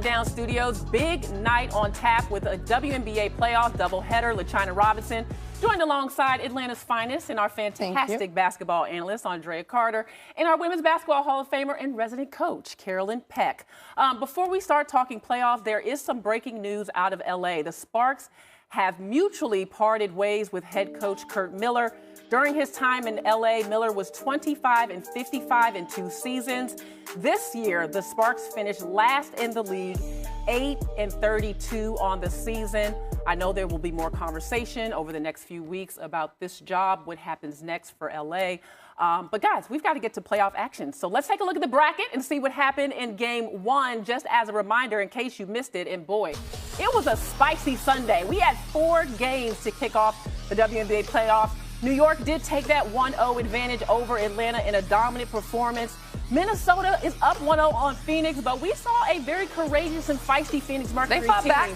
Countdown studios. Big night on tap with a WNBA playoff doubleheader. LaChina Robinson joined alongside Atlanta's finest and our fantastic basketball analyst, Andraya Carter, and our Women's Basketball Hall of Famer and resident coach, Carolyn Peck. Before we start talking playoffs, there is some breaking news out of LA. The Sparks have mutually parted ways with head coach Curt Miller. During his time in LA, Miller was 25 and 55 in 2 seasons. This year, the Sparks finished last in the league, 8 and 32 on the season. I know there will be more conversation over the next few weeks about this job, what happens next for LA. But guys, we've got to get to playoff action. So let's take a look at the bracket and see what happened in game 1, just as a reminder in case you missed it. And boy, it was a spicy Sunday. We had 4 games to kick off the WNBA playoffs. New York did take that 1-0 advantage over Atlanta in a dominant performance. Minnesota is up 1-0 on Phoenix, but we saw a very courageous and feisty Phoenix Mercury team. They fought back.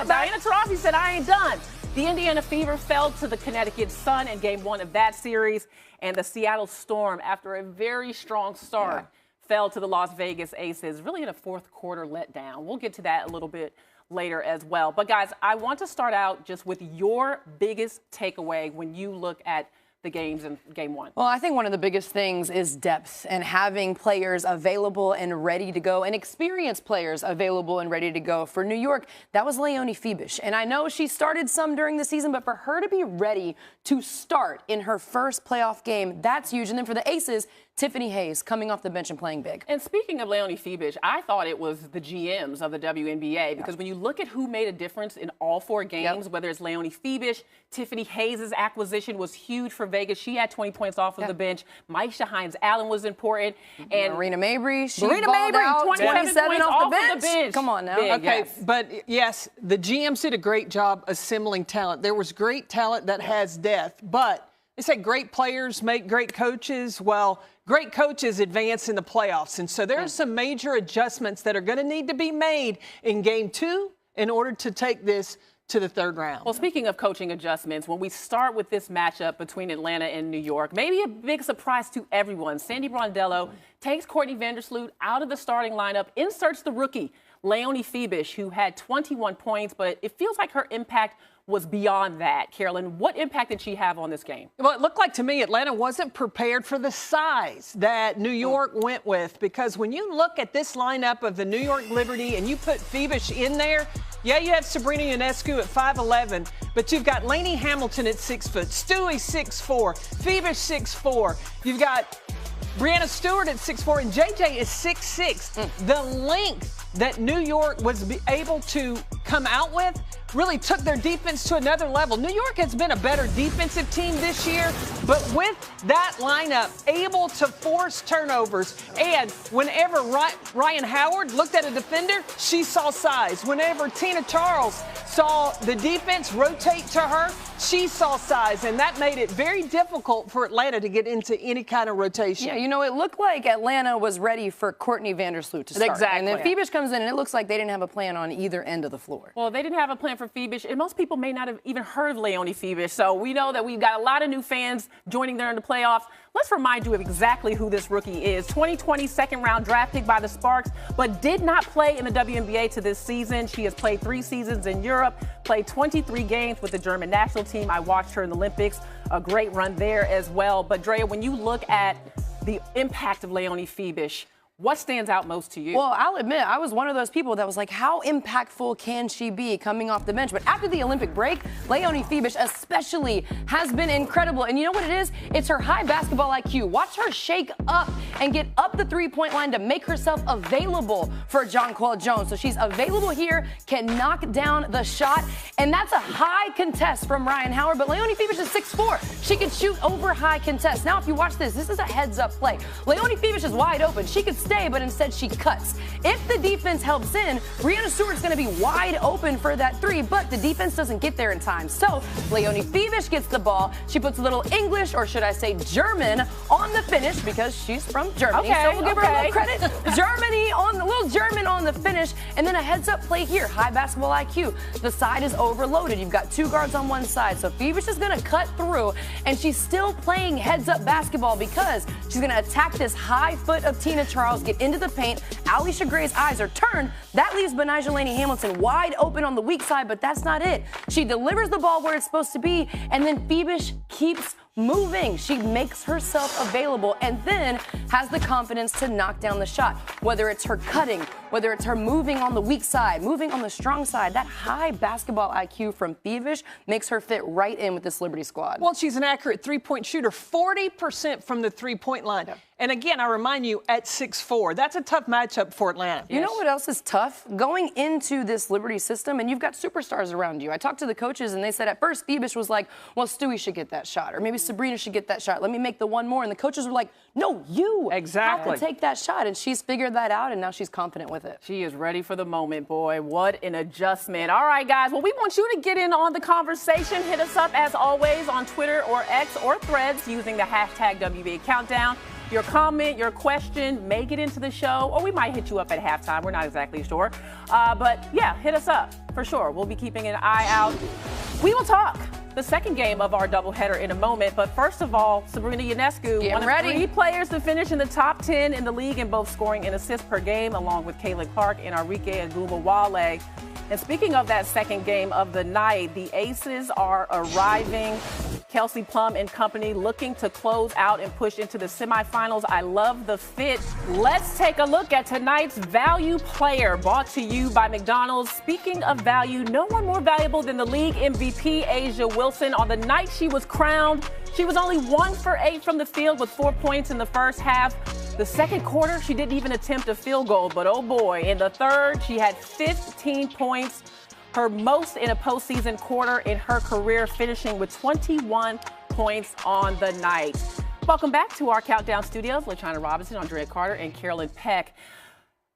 Diana Taurasi said, I ain't done. The Indiana Fever fell to the Connecticut Sun in game 1 of that series, and the Seattle Storm, after a very strong start, fell to the Las Vegas Aces, really in a fourth quarter letdown. We'll get to that a little bit later as well. But guys, I want to start out just with your biggest takeaway when you look at the games in game 1. Well, I think one of the biggest things is depth and having players available and ready to go, and experienced players available and ready to go. For New York, that was Leonie Fiebich. And I know she started some during the season, but for her to be ready to start in her first playoff game, that's huge. And then for the Aces, Tiffany Hayes coming off the bench and playing big. And speaking of Leonie Fiebich, I thought it was the GMs of the WNBA because when you look at who made a difference in all 4 games, whether it's Leonie Fiebich, Tiffany Hayes' acquisition was huge for Vegas. She had 20 points off of the bench. Maisha Hines-Allen was important. And Marina Mabry, she Marina balled Mabry, out, 27 points off the the bench. Come on now. Big, okay, yes. But yes, the GMs did a great job assembling talent. There was great talent that has depth, but they say great players make great coaches. Well, great coaches advance in the playoffs. And so there are some major adjustments that are going to need to be made in game 2 in order to take this to the 3rd round. Well, speaking of coaching adjustments, when we start with this matchup between Atlanta and New York, maybe a big surprise to everyone, Sandy Brondello takes Courtney Vandersloot out of the starting lineup, inserts the rookie, Leonie Fiebich, who had 21 points, but it feels like her impact was beyond that. Carolyn, what impact did she have on this game? Well, it looked like to me Atlanta wasn't prepared for the size that New York went with, because when you look at this lineup of the New York Liberty and you put Fiebich in there, yeah, you have Sabrina Ionescu at 5'11", but you've got Lainey Hamilton at 6 foot, Stewie 6'4", Fiebich 6'4". You've got Brianna Stewart at 6'4", and JJ is 6'6". The length that New York was able to come out with really took their defense to another level. New York has been a better defensive team this year, but with that lineup, able to force turnovers. And whenever Ryan Howard looked at a defender, she saw size. Whenever Tina Charles saw the defense rotate to her, she saw size. And that made it very difficult for Atlanta to get into any kind of rotation. Yeah, you know, it looked like Atlanta was ready for Courtney Vandersloot to start. Exactly. And then Fiebich comes in, and it looks like they didn't have a plan on either end of the floor. Well, they didn't have a plan for Fiebich, and most people may not have even heard of Leonie Fiebich. So we know that we've got a lot of new fans joining there in the playoffs. Let's remind you of exactly who this rookie is. 2020 second-round draft pick by the Sparks, but did not play in the WNBA to this season. She has played 3 seasons in Europe, played 23 games with the German national team. I watched her in the Olympics, a great run there as well. But, Drea, when you look at the impact of Leonie Fiebich, what stands out most to you? Well, I'll admit, I was one of those people that was like, how impactful can she be coming off the bench? But after the Olympic break, Leonie Fiebich especially has been incredible. And you know what it is? It's her high basketball IQ. Watch her shake up and get up the three-point line to make herself available for Jonquel Jones. So she's available here, can knock down the shot. And that's a high contest from Ryan Howard. But Leonie Fiebich is 6'4". She can shoot over high contest. Now, if you watch this is a heads-up play. Leonie Fiebich is wide open. She could stay, but instead she cuts. If the defense helps in, Brianna Stewart's going to be wide open for that 3, but the defense doesn't get there in time. So Leonie Fiebich gets the ball. She puts a little English, or should I say German, on the finish because she's from Germany. Okay, so we'll give her a little credit. Germany on the little German on the finish, and then a heads-up play here. High basketball IQ. The side is overloaded. You've got 2 guards on one side, so Fiebich is going to cut through, and she's still playing heads-up basketball because she's going to attack this high foot of Tina Charles. Styles get into the paint. Alisha Gray's eyes are turned. That leaves Benijah Laney Hamilton wide open on the weak side, but that's not it. She delivers the ball where it's supposed to be, and then Fiebich keeps moving. She makes herself available and then has the confidence to knock down the shot. Whether it's her cutting, whether it's her moving on the weak side, moving on the strong side, that high basketball IQ from Fiebich makes her fit right in with this Liberty squad. Well, she's an accurate three-point shooter, 40% from the three-point line. Yep. And again, I remind you, at 6'4", that's a tough matchup for Atlanta. You know what else is tough? Going into this Liberty system, and you've got superstars around you. I talked to the coaches, and they said at first Fiebich was like, well, Stewie should get that shot, or maybe Sabrina should get that shot. Let me make the one more. And the coaches were like, no, you have to take that shot. And she's figured that out, and now she's confident with it. She is ready for the moment, boy. What an adjustment. All right, guys. Well, we want you to get in on the conversation. Hit us up, as always, on Twitter or X or Threads using the hashtag WNBA Countdown. Your comment, your question may get into the show, or we might hit you up at halftime. We're not exactly sure. But, yeah, hit us up for sure. We'll be keeping an eye out. We will talk the second game of our doubleheader in a moment. But first of all, Sabrina Ionescu, one of 3 players to finish in the top 10 in the league in both scoring and assists per game, along with Caitlin Clark and Enrique Agumawale. And speaking of that second game of the night, the Aces are arriving. Kelsey Plum and company looking to close out and push into the semifinals. I love the fit. Let's take a look at tonight's value player, brought to you by McDonald's. Speaking of value, no one more valuable than the league MVP, A'ja Wilson. On the night she was crowned, she was only 1 for 8 from the field with 4 points in the first half. The second quarter, she didn't even attempt a field goal, but oh boy, in the third, she had 15 points, her most in a postseason quarter in her career, finishing with 21 points on the night. Welcome back to our Countdown studios. LaChina Robinson, Andraya Carter, and Carolyn Peck.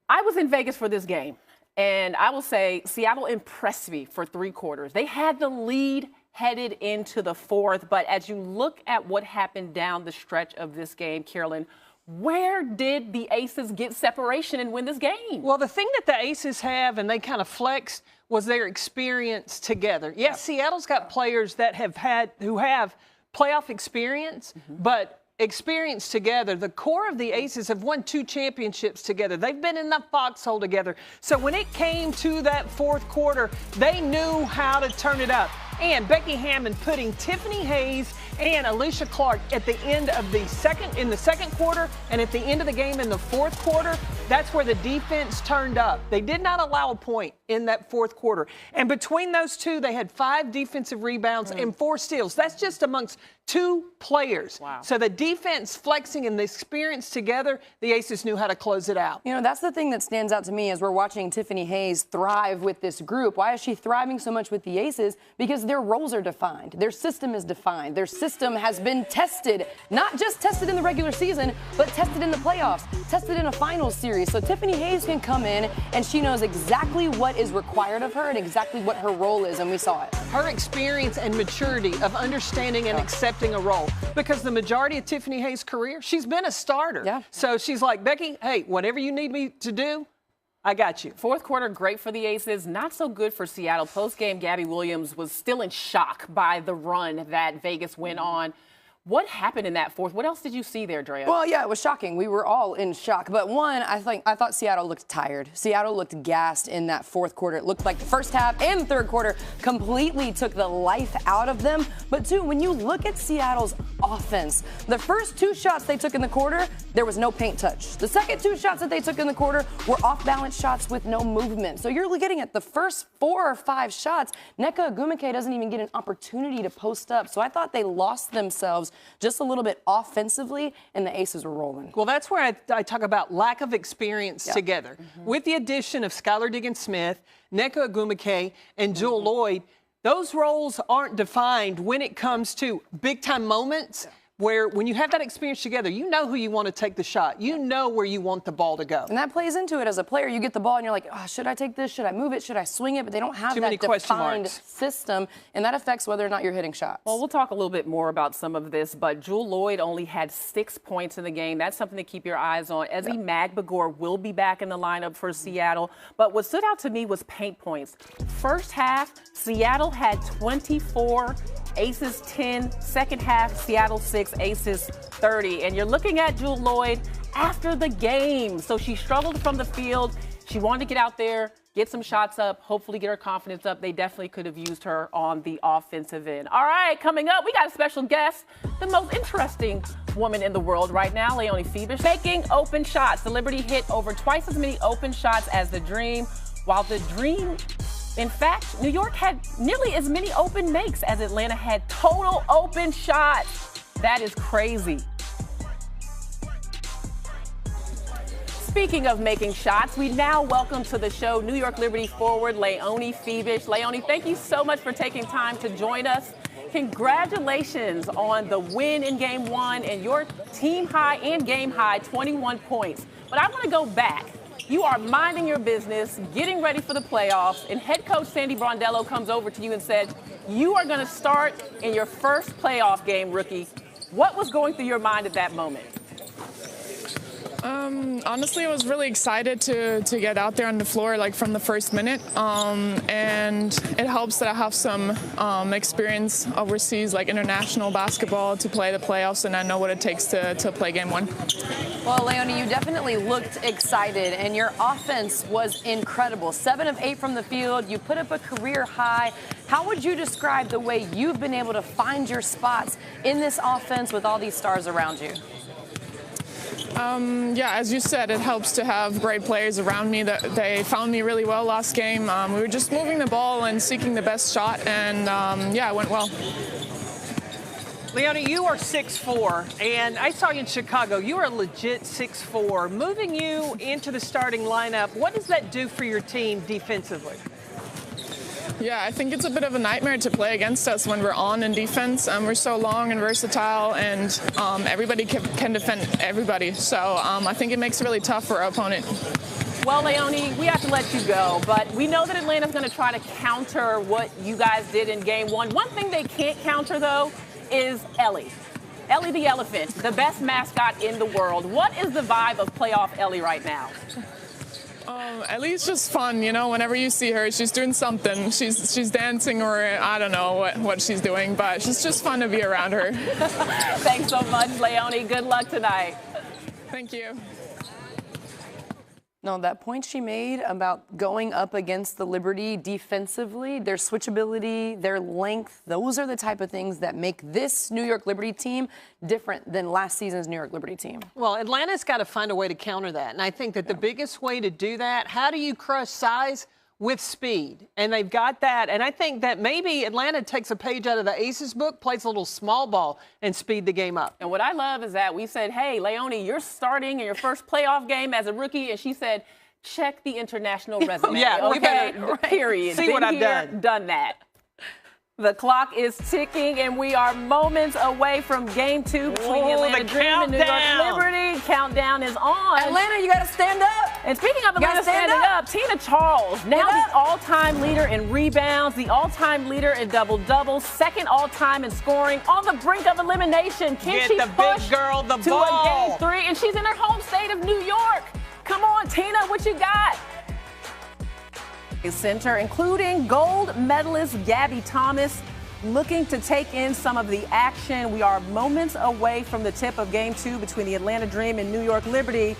I was in Vegas for this game, and I will say Seattle impressed me for 3 quarters. They had the lead headed into the fourth, but as you look at what happened down the stretch of this game, Carolyn, where did the Aces get separation and win this game? Well, the thing that the Aces have, and they kind of flexed, was their experience together. Yes, Seattle's got players that who have playoff experience, but experience together. The core of the Aces have won 2 championships together. They've been in the foxhole together. So when it came to that fourth quarter, they knew how to turn it up. And Becky Hammond putting Tiffany Hayes and Alicia Clark at the end of the second quarter, and at the end of the game in the fourth quarter, that's where the defense turned up. They did not allow a point in that fourth quarter. And between those 2, they had 5 defensive rebounds and 4 steals. That's just amongst 2 players. Wow. So the defense flexing and the experience together, the Aces knew how to close it out. You know, that's the thing that stands out to me as we're watching Tiffany Hayes thrive with this group. Why is she thriving so much with the Aces? Because their roles are defined. Their system is defined. Their system has been tested, not just tested in the regular season, but tested in the playoffs, tested in a finals series. So Tiffany Hayes can come in and she knows exactly what is required of her and exactly what her role is, and we saw it. Her experience and maturity of understanding and accepting a role. Because the majority of Tiffany Hayes' career, she's been a starter. Yeah. So she's like, Becky, hey, whatever you need me to do, I got you. Fourth quarter, great for the Aces. Not so good for Seattle. Post-game, Gabby Williams was still in shock by the run that Vegas went on. What happened in that fourth? What else did you see there, Drea? Well, yeah, it was shocking. We were all in shock. But one, I thought Seattle looked tired. Seattle looked gassed in that fourth quarter. It looked like the first half and the third quarter completely took the life out of them. But two, when you look at Seattle's offense, the first 2 shots they took in the quarter, there was no paint touch. The second 2 shots that they took in the quarter were off-balance shots with no movement. So you're getting at the first 4 or 5 shots, Nneka Ogwumike doesn't even get an opportunity to post up. So I thought they lost themselves just a little bit offensively, and the Aces were rolling. Well, that's where I talk about lack of experience together. With the addition of Skylar Diggins-Smith, Nneka Ogwumike, and Jewel Lloyd, those roles aren't defined when it comes to big-time moments. Where when you have that experience together, you know who you want to take the shot. You know where you want the ball to go. And that plays into it as a player. You get the ball and you're like, oh, should I take this? Should I move it? Should I swing it? But they don't have that defined system, and that affects whether or not you're hitting shots. Well, we'll talk a little bit more about some of this, but Jewel Lloyd only had 6 points in the game. That's something to keep your eyes on. Ezzy Magbagor will be back in the lineup for Seattle, but what stood out to me was paint points. First half, Seattle had 24, Aces 10. Second half, Seattle 6, Aces 30. And you're looking at Jewel Lloyd after the game. So she struggled from the field. She wanted to get out there, get some shots up, hopefully get her confidence up. They definitely could have used her on the offensive end. All right, coming up, we got a special guest, the most interesting woman in the world right now, Leonie Fiebich, making open shots. The Liberty hit over twice as many open shots as the Dream, while the Dream, in fact, New York had nearly as many open makes as Atlanta had total open shots. That is crazy. Speaking of making shots, we now welcome to the show New York Liberty forward Leonie Fiebich. Leonie, thank you so much for taking time to join us. Congratulations on the win in Game 1 and your team high and game high 21 points. But I want to go back. You are minding your business, getting ready for the playoffs, and head coach Sandy Brondello comes over to you and said, you are going to start in your first playoff game, rookie. What was going through your mind at that moment? Honestly, I was really excited to get out there on the floor like from the first minute, and it helps that I have some experience overseas, like international basketball, to play the playoffs, and I know what it takes to play Game 1. Well, Leonie, you definitely looked excited, and your offense was incredible. 7 of 8 from the field. You put up a career high. How would you describe the way you've been able to find your spots in this offense with all these stars around you? Yeah, as you said, it helps to have great players around me. That they found me really well last game. We were just moving the ball and seeking the best shot, and yeah, it went well. Leonie, you are 6'4", and I saw you in Chicago. You are legit 6'4". Moving you into the starting lineup, what does that do for your team defensively? Yeah, I think it's a bit of a nightmare to play against us when we're on in defense. We're so long and versatile, and everybody can defend everybody. So I think it makes it really tough for our opponent. Well, Leonie, we have to let you go, but we know that Atlanta's going to try to counter what you guys did in Game 1. One thing they can't counter, though, is Ellie. Ellie the Elephant, the best mascot in the world. What is the vibe of playoff Ellie right now? At least just fun, you know, whenever you see her, she's doing something. She's dancing, or I don't know what she's doing, but it's just fun to be around her. Thanks so much, Leonie. Good luck tonight. Thank you. No, that point she made about going up against the Liberty defensively, their switchability, their length, those are the type of things that make this New York Liberty team different than last season's New York Liberty team. Well, Atlanta's got to find a way to counter that. And I think that the biggest way to do that, how do you crush size with speed? And they've got that. And I think that maybe Atlanta takes a page out of the Aces book, plays a little small ball, and speed the game up. And what I love is that we said, hey, Leonie, you're starting in your first playoff game as a rookie. And she said, check the international resume. Yeah, okay, right. Period. See Been what I've here, done that. The clock is ticking, and we are moments away from Game 2 between the Atlanta Dream and New York Liberty. Countdown is on. Atlanta, you got to stand up. And speaking of Atlanta standing up, Tina Charles, now the all-time leader in rebounds, the all-time leader in double-doubles, second all-time in scoring, on the brink of elimination. Can she push big girl the to ball? A Game 3? And she's in her home state of New York. Come on, Tina, what you got? Center, including gold medalist Gabby Thomas, looking to take in some of the action. We are moments away from the tip of Game 2 between the Atlanta Dream and New York Liberty.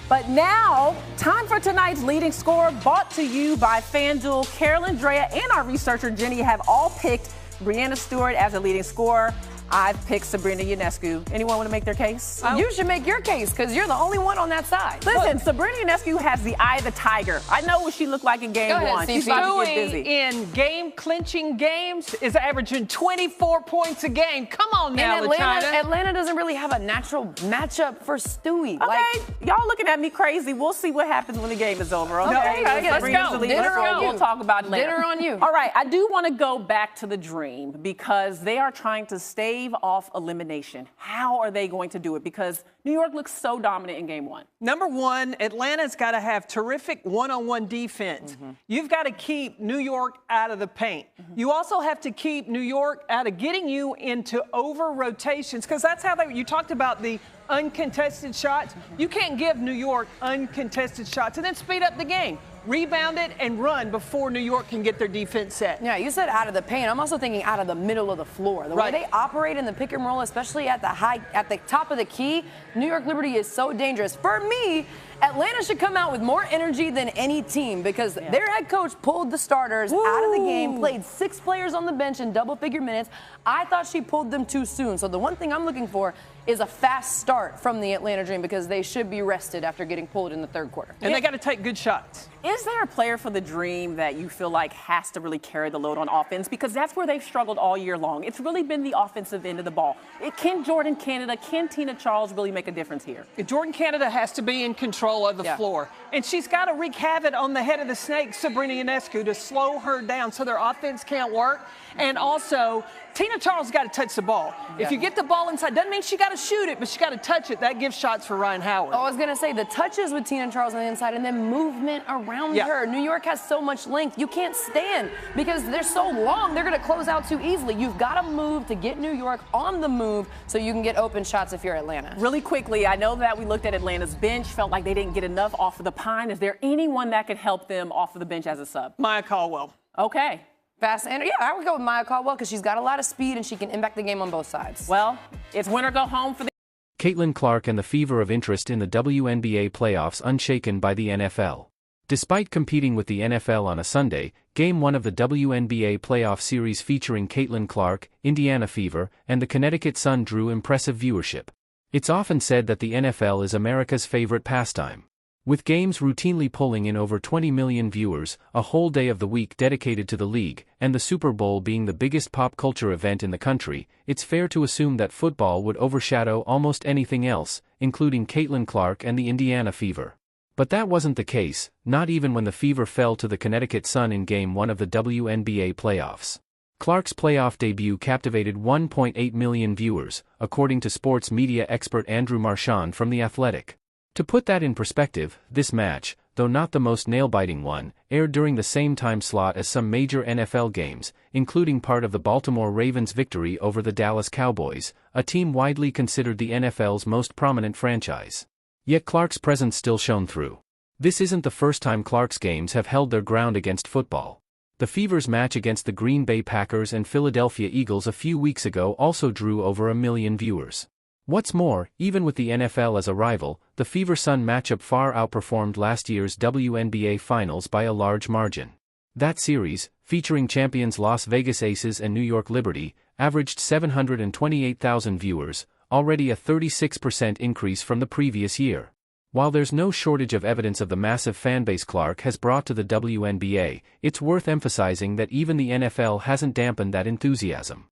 But now, time for tonight's leading scorer, brought to you by FanDuel. Carolyn, Drea, and our researcher Jenny have all picked Breanna Stewart as a leading scorer. I've picked Sabrina Ionescu. Anyone want to make their case? You should make your case, because you're the only one on that side. Listen, Sabrina Ionescu has the eye of the tiger. I know what she looked like in Game 1. She's about to get busy. In game-clinching games is averaging 24 points a game. Come on now, Atlanta doesn't really have a natural matchup for Stewie. Okay, y'all looking at me crazy. We'll see what happens when the game is over. Okay, let's go. Dinner on you. We'll talk about Atlanta. Dinner on you. All right, I do want to go back to the Dream, because they are trying to stave off elimination. How are they going to do it? Because New York looks so dominant in Game 1. Number one, Atlanta's got to have terrific one-on-one defense. You've got to keep New York out of the paint. You also have to keep New York out of getting you into over-rotations, because that's how you talked about the uncontested shots. You can't give New York uncontested shots and then speed up the game. rebound it, and run before New York can get their defense set. Yeah, you said out of the paint. I'm also thinking out of the middle of the floor. The way they operate in the pick and roll, especially at the top of the key, New York Liberty is so dangerous. For me, Atlanta should come out with more energy than any team because their head coach pulled the starters out of the game, played 6 players on the bench in double-figure minutes. I thought she pulled them too soon. So the one thing I'm looking for is a fast start from the Atlanta Dream because they should be rested after getting pulled in the third quarter. And they got to take good shots. Is there a player for the Dream that you feel like has to really carry the load on offense? Because that's where they've struggled all year long. It's really been the offensive end of the ball. Can Jordan Canada, can Tina Charles really make a difference here? Jordan Canada has to be in control of the floor. And she's got to wreak havoc on the head of the snake, Sabrina Ionescu, to slow her down so their offense can't work. And also, Tina Charles got to touch the ball. If you get the ball inside, doesn't mean she got to shoot it, but she got to touch it. That gives shots for Ryan Howard. Oh, I was going to say the touches with Tina Charles on the inside and then movement around her. New York has so much length. You can't stand because they're so long. They're going to close out too easily. You've got to move to get New York on the move so you can get open shots if you're Atlanta. Really quickly, I know that we looked at Atlanta's bench, felt like they didn't get enough off of the pine. Is there anyone that could help them off of the bench as a sub? Maya Caldwell. Okay. Fast and I would go with Maya Caldwell because she's got a lot of speed and she can impact the game on both sides. Well, it's win or go home for the Caitlin Clark and the fever of interest in the WNBA playoffs unshaken by the NFL. Despite competing with the NFL on a Sunday, Game 1 of the WNBA playoff series featuring Caitlin Clark, Indiana Fever, and the Connecticut Sun drew impressive viewership. It's often said that the NFL is America's favorite pastime. With games routinely pulling in over 20 million viewers, a whole day of the week dedicated to the league, and the Super Bowl being the biggest pop culture event in the country, it's fair to assume that football would overshadow almost anything else, including Caitlin Clark and the Indiana Fever. But that wasn't the case, not even when the Fever fell to the Connecticut Sun in Game 1 of the WNBA playoffs. Clark's playoff debut captivated 1.8 million viewers, according to sports media expert Andrew Marchand from The Athletic. To put that in perspective, this match, though not the most nail-biting one, aired during the same time slot as some major NFL games, including part of the Baltimore Ravens' victory over the Dallas Cowboys, a team widely considered the NFL's most prominent franchise. Yet Clark's presence still shone through. This isn't the first time Clark's games have held their ground against football. The Fever's match against the Green Bay Packers and Philadelphia Eagles a few weeks ago also drew over 1 million viewers. What's more, even with the NFL as a rival, the Fever-Sun matchup far outperformed last year's WNBA Finals by a large margin. That series, featuring champions Las Vegas Aces and New York Liberty, averaged 728,000 viewers, already a 36% increase from the previous year. While there's no shortage of evidence of the massive fanbase Clark has brought to the WNBA, it's worth emphasizing that even the NFL hasn't dampened that enthusiasm.